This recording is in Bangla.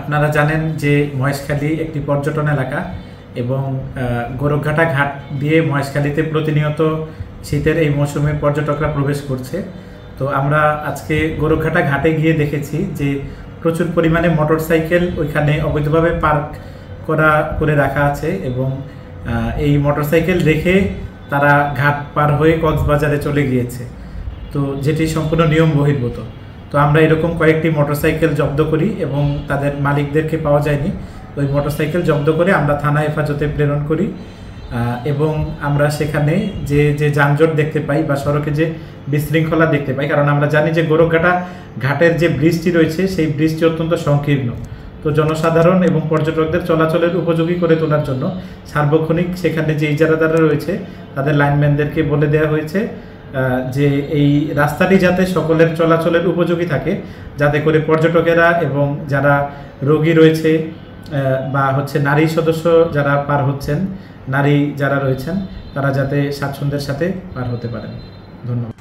আপনারা জানেন যে মহেশখালী একটি পর্যটন এলাকা এবং গোরখঘাটা ঘাট দিয়ে মহেশখালীতে প্রতিনিয়ত শীতের এই মৌসুমে পর্যটকরা প্রবেশ করছে। তো আমরা আজকে গোরখঘাটা ঘাটে গিয়ে দেখেছি যে প্রচুর পরিমাণে মোটরসাইকেল ওইখানে অবৈধভাবে পার্ক করে রাখা আছে এবং এই মোটরসাইকেল রেখে তারা ঘাট পার হয়ে কক্সবাজারে চলে গিয়েছে, তো যেটি সম্পূর্ণ নিয়ম বহির্ভূত। তো আমরা এরকম কয়েকটি মোটরসাইকেল জব্দ করি এবং তাদের মালিকদেরকে পাওয়া যায়নি। ওই মোটরসাইকেল জব্দ করে আমরা থানা হেফাজতে প্রেরণ করি এবং আমরা সেখানে যে যানজট দেখতে পাই বা সড়কে যে বিশৃঙ্খলা দেখতে পাই, কারণ আমরা জানি যে গোরখঘাটা ঘাটের যে ব্রিজটি রয়েছে সেই ব্রিজটি অত্যন্ত সংকীর্ণ। তো জনসাধারণ এবং পর্যটকদের চলাচলের উপযোগী করে তোলার জন্য সার্বক্ষণিক সেখানে যে ইজারাদাররা রয়েছে তাদের লাইনম্যানদেরকে বলে দেওয়া হয়েছে যে এই রাস্তাটি যাতে সকলের চলাচলের উপযোগী থাকে, যাতে করে পর্যটকেরা এবং যারা রোগী রয়েছে বা নারী সদস্য যারা পার হচ্ছেন, নারী যারা রয়েছেন তারা যাতে স্বাচ্ছন্দ্যের সাথে পার হতে পারেন। ধন্যবাদ।